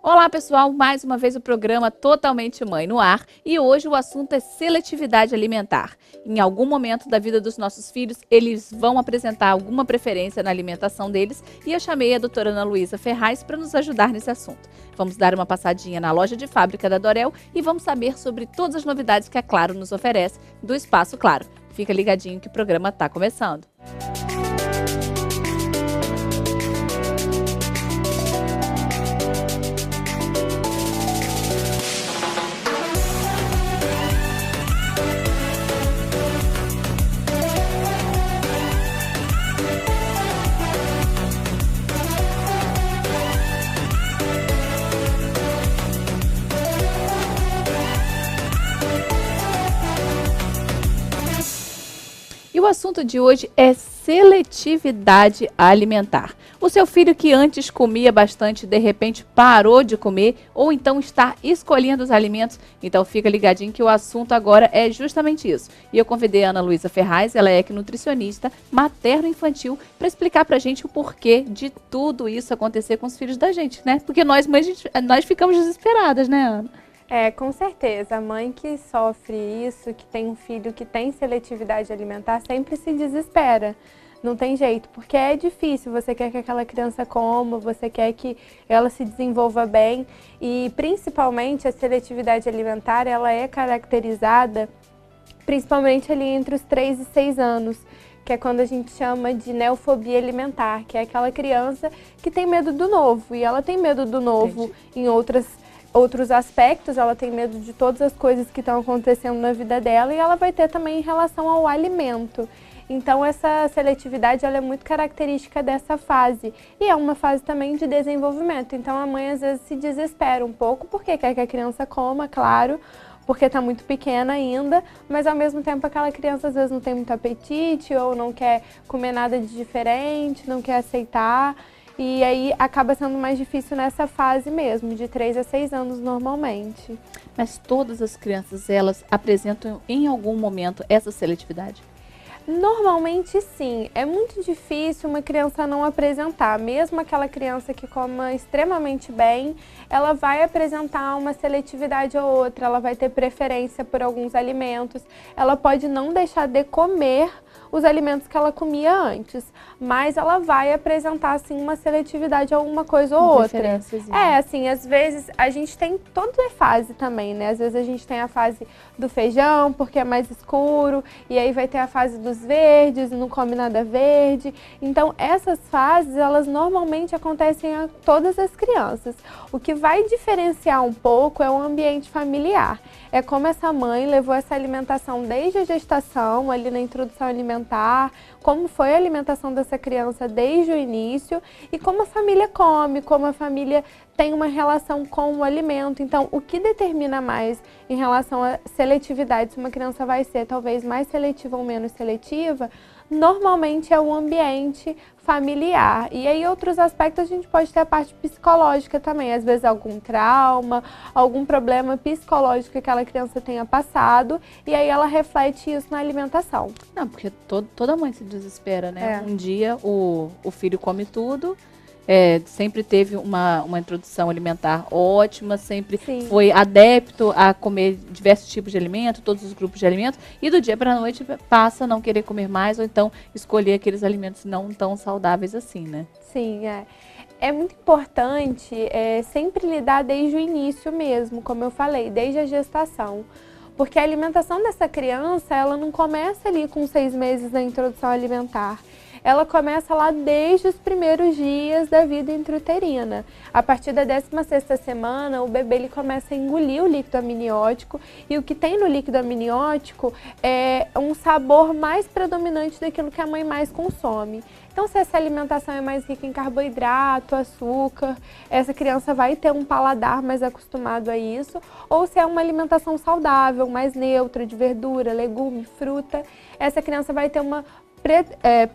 Olá pessoal, mais uma vez o programa Totalmente Mãe no ar e hoje o assunto é seletividade alimentar. Em algum momento da vida dos nossos filhos, eles vão apresentar alguma preferência na alimentação deles e eu chamei a doutora Ana Luísa Ferraz para nos ajudar nesse assunto. Vamos dar uma passadinha na loja de fábrica da Dorel e vamos saber sobre todas as novidades que a Claro nos oferece do Espaço Claro. Fica ligadinho que o programa está começando. E o assunto de hoje é seletividade alimentar. O seu filho que antes comia bastante, de repente parou de comer ou então está escolhendo os alimentos. Então fica ligadinho que o assunto agora é justamente isso. E eu convidei a Ana Luísa Ferraz, ela é nutricionista materno-infantil, para explicar pra gente o porquê de tudo isso acontecer com os filhos da gente, né? Porque nós mães, nós ficamos desesperadas, né, Ana? Com certeza. A mãe que sofre isso, que tem um filho que tem seletividade alimentar, sempre se desespera. Não tem jeito, porque é difícil. Você quer que aquela criança coma, você quer que ela se desenvolva bem. E, principalmente, a seletividade alimentar, ela é caracterizada principalmente ali entre os 3 e 6 anos, que é quando a gente chama de neofobia alimentar, que é aquela criança que tem medo do novo. E ela tem medo do novo em outros aspectos, ela tem medo de todas as coisas que estão acontecendo na vida dela e ela vai ter também em relação ao alimento. Então essa seletividade ela é muito característica dessa fase e é uma fase também de desenvolvimento. Então a mãe às vezes se desespera um pouco porque quer que a criança coma, claro, porque está muito pequena ainda, mas ao mesmo tempo aquela criança às vezes não tem muito apetite ou não quer comer nada de diferente, não quer aceitar. E aí acaba sendo mais difícil nessa fase mesmo, de 3 a 6 anos normalmente. Mas todas as crianças, elas apresentam em algum momento essa seletividade? Normalmente sim, é muito difícil uma criança não apresentar, mesmo aquela criança que coma extremamente bem, ela vai apresentar uma seletividade ou outra, ela vai ter preferência por alguns alimentos, ela pode não deixar de comer os alimentos que ela comia antes, mas ela vai apresentar assim uma seletividade a alguma coisa ou outra. Assim, às vezes a gente tem toda fase também, né? Às vezes a gente tem a fase do feijão, porque é mais escuro, e aí vai ter a fase dos verdes, e não come nada verde. Então, essas fases, elas normalmente acontecem a todas as crianças. O que vai diferenciar um pouco é o ambiente familiar. É como essa mãe levou essa alimentação desde a gestação, ali na introdução alimentar, como foi a alimentação dessa criança desde o início e como a família come, como a família tem uma relação com o alimento. Então, o que determina mais em relação à seletividade, se uma criança vai ser talvez mais seletiva ou menos seletiva, normalmente é o ambiente familiar. E aí, outros aspectos, a gente pode ter a parte psicológica também. Às vezes, algum trauma, algum problema psicológico que aquela criança tenha passado. E aí, ela reflete isso na alimentação. Não, porque toda mãe se desespera, né? Um dia o filho come tudo. Sempre teve uma introdução alimentar ótima, sempre foi adepto a comer diversos tipos de alimento, todos os grupos de alimentos, e do dia para a noite passa a não querer comer mais, ou então escolher aqueles alimentos não tão saudáveis assim, né? Sim, é muito importante sempre lidar desde o início mesmo, como eu falei, desde a gestação. Porque a alimentação dessa criança, ela não começa ali com 6 meses da introdução alimentar. Ela começa lá desde os primeiros dias da vida intrauterina. A partir da 16ª semana, o bebê ele começa a engolir o líquido amniótico e o que tem no líquido amniótico é um sabor mais predominante daquilo que a mãe mais consome. Então, se essa alimentação é mais rica em carboidrato, açúcar, essa criança vai ter um paladar mais acostumado a isso, ou se é uma alimentação saudável, mais neutra, de verdura, legume, fruta, essa criança vai ter uma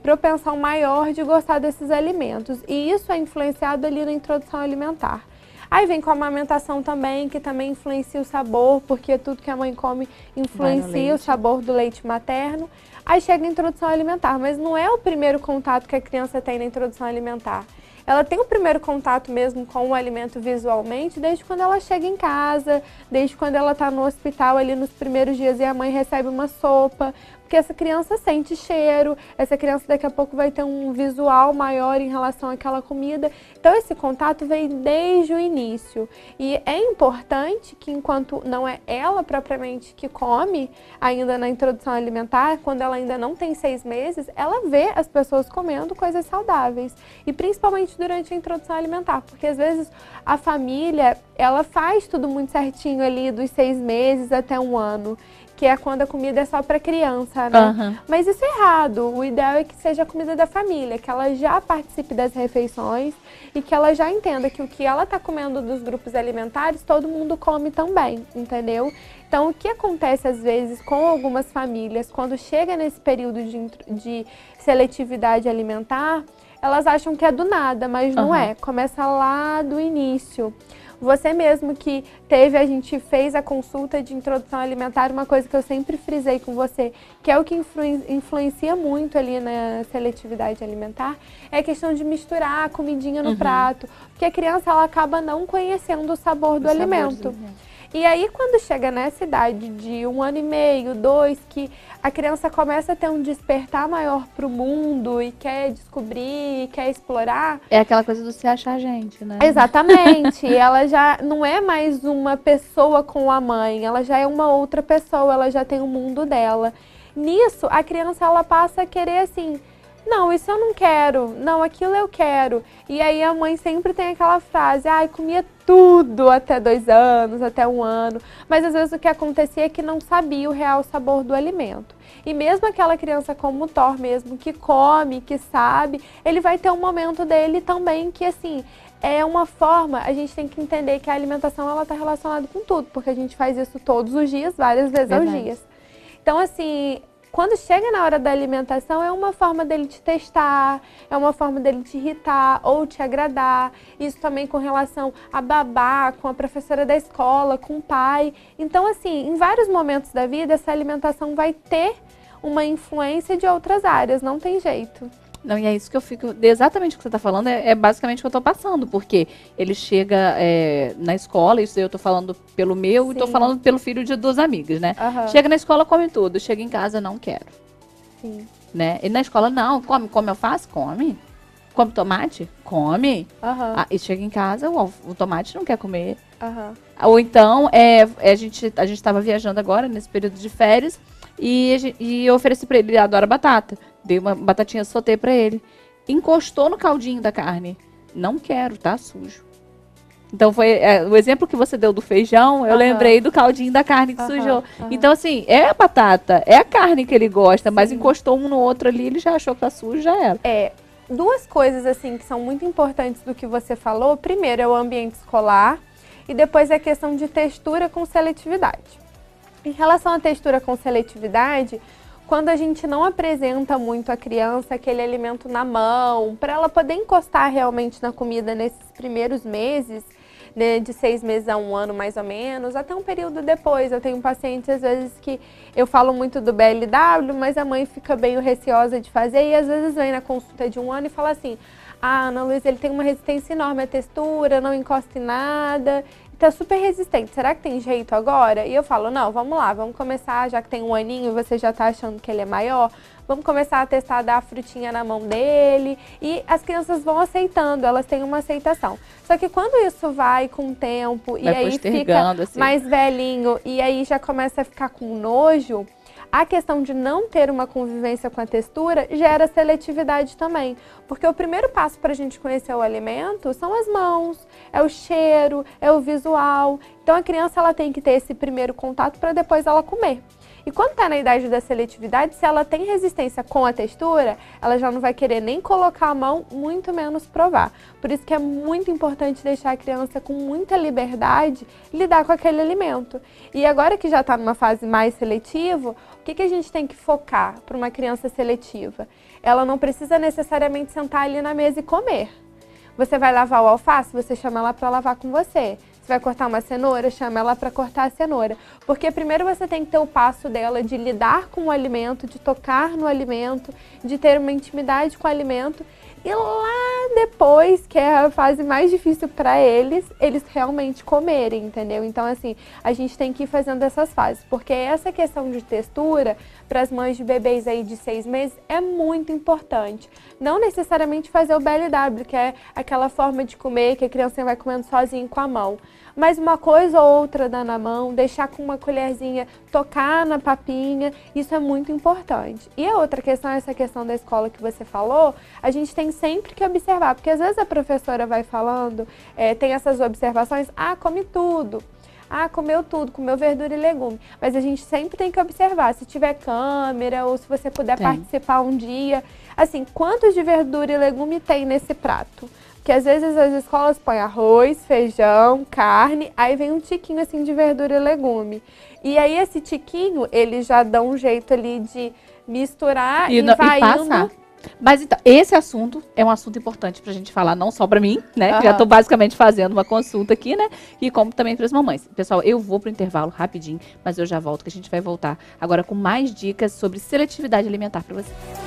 propensão maior de gostar desses alimentos. E isso é influenciado ali na introdução alimentar. Aí vem com a amamentação também, que também influencia o sabor, porque tudo que a mãe come influencia o sabor do leite materno. Aí chega a introdução alimentar, mas não é o primeiro contato que a criança tem na introdução alimentar. ela tem o primeiro contato mesmo com o alimento visualmente desde quando ela chega em casa, desde quando ela está no hospital ali nos primeiros dias e a mãe recebe uma sopa, porque essa criança sente cheiro, essa criança daqui a pouco vai ter um visual maior em relação àquela comida. Então esse contato vem desde o início. E é importante que enquanto não é ela propriamente que come, ainda na introdução alimentar, quando ela ainda não tem 6 meses, ela vê as pessoas comendo coisas saudáveis. E principalmente durante a introdução alimentar, porque às vezes a família, ela faz tudo muito certinho ali dos 6 meses até 1 ano. Que é quando a comida é só para criança, né? Uhum. Mas isso é errado. O ideal é que seja a comida da família, que ela já participe das refeições e que ela já entenda que o que ela está comendo dos grupos alimentares, todo mundo come também, entendeu? Então, o que acontece às vezes com algumas famílias, quando chega nesse período de seletividade alimentar, elas acham que é do nada, mas não é. Começa lá do início. Você mesmo que a gente fez a consulta de introdução alimentar, uma coisa que eu sempre frisei com você, que é o que influencia muito ali na seletividade alimentar, é a questão de misturar a comidinha no prato, porque a criança ela acaba não conhecendo o sabor do alimento. E aí, quando chega nessa idade de 1 ano e meio, 2, que a criança começa a ter um despertar maior para o mundo e quer descobrir, quer explorar... É aquela coisa do se achar gente, né? Exatamente. Ela já não é mais uma pessoa com a mãe, ela já é uma outra pessoa, ela já tem o mundo dela. Nisso, a criança ela passa a querer assim... Não, isso eu não quero. Não, aquilo eu quero. E aí a mãe sempre tem aquela frase, ai, comia tudo até 2 anos, até 1 ano. Mas às vezes o que acontecia é que não sabia o real sabor do alimento. E mesmo aquela criança como o Thor mesmo, que come, que sabe, ele vai ter um momento dele também que assim... É uma forma, a gente tem que entender que a alimentação ela está relacionada com tudo, porque a gente faz isso todos os dias, várias vezes ao dia. Então assim... Quando chega na hora da alimentação, é uma forma dele te testar, é uma forma dele te irritar ou te agradar. Isso também com relação a babá, com a professora da escola, com o pai. Então, assim, em vários momentos da vida, essa alimentação vai ter uma influência de outras áreas, não tem jeito. Não, e é isso que eu fico... Exatamente o que você está falando é basicamente o que eu estou passando, porque ele chega na escola, isso eu estou falando pelo meu e estou falando pelo filho de 2 amigas, né? Chega na escola, come tudo. Chega em casa, não quero. Sim. Né? E na escola, não. Come alface? Come. Come tomate? Come. Ah, e chega em casa, o tomate não quer comer. Ou então, a gente estava viajando agora, nesse período de férias, e eu ofereci para ele, ele adora batata. Dei uma batatinha sauté para ele. Encostou no caldinho da carne. Não quero, tá sujo. Então, foi o exemplo que você deu do feijão, eu lembrei do caldinho da carne que sujou. Então, assim, é a batata, é a carne que ele gosta, mas encostou um no outro ali, ele já achou que tá sujo, já era. 2 coisas, assim, que são muito importantes do que você falou. Primeiro é o ambiente escolar e depois é a questão de textura com seletividade. Em relação à textura com seletividade, quando a gente não apresenta muito à criança aquele alimento na mão, para ela poder encostar realmente na comida nesses primeiros meses, né, de 6 meses a 1 ano mais ou menos, até um período depois. Eu tenho pacientes às vezes que eu falo muito do BLW, mas a mãe fica bem receosa de fazer e às vezes vem na consulta de 1 ano e fala assim, ah, Ana Luísa, ele tem uma resistência enorme à textura, não encosta em nada, tá super resistente, será que tem jeito agora? E eu falo, não, vamos lá, vamos começar, já que tem 1 aninho e você já tá achando que ele é maior, vamos começar a testar, dar a frutinha na mão dele, e as crianças vão aceitando, elas têm uma aceitação. Só que quando isso vai com o tempo, e aí fica assim, mais velhinho, e aí já começa a ficar com nojo, a questão de não ter uma convivência com a textura gera seletividade também. Porque o primeiro passo para a gente conhecer o alimento são as mãos, é o cheiro, é o visual. Então a criança ela tem que ter esse primeiro contato para depois ela comer. E quando está na idade da seletividade, se ela tem resistência com a textura, ela já não vai querer nem colocar a mão, muito menos provar. Por isso que é muito importante deixar a criança com muita liberdade lidar com aquele alimento. E agora que já está numa fase mais seletiva, o que a gente tem que focar para uma criança seletiva? Ela não precisa necessariamente sentar ali na mesa e comer. Você vai lavar o alface, você chama ela para lavar com você. Você vai cortar uma cenoura, chama ela para cortar a cenoura. Porque primeiro você tem que ter o passo dela de lidar com o alimento, de tocar no alimento, de ter uma intimidade com o alimento. E lá depois, que é a fase mais difícil para eles realmente comerem, entendeu? Então, assim, a gente tem que ir fazendo essas fases, porque essa questão de textura, para as mães de bebês aí de 6 meses, é muito importante. Não necessariamente fazer o BLW, que é aquela forma de comer que a criança vai comendo sozinha com a mão. Mas uma coisa ou outra dá na mão, deixar com uma colherzinha, tocar na papinha, isso é muito importante. E a outra questão, essa questão da escola que você falou, a gente tem sempre que observar, porque às vezes a professora vai falando, tem essas observações, come tudo. Comeu tudo, comeu verdura e legume. Mas a gente sempre tem que observar, se tiver câmera ou se você puder participar um dia. Assim, quantos de verdura e legume tem nesse prato? Porque às vezes as escolas põem arroz, feijão, carne, aí vem um tiquinho assim de verdura e legume. E aí esse tiquinho, eles já dão um jeito ali de misturar e vai passar. indo. Mas então, esse assunto é um assunto importante pra gente falar, não só pra mim, né? Que já tô basicamente fazendo uma consulta aqui, né? E como também pras mamães. Pessoal, eu vou pro intervalo rapidinho, mas eu já volto, que a gente vai voltar agora com mais dicas sobre seletividade alimentar pra vocês.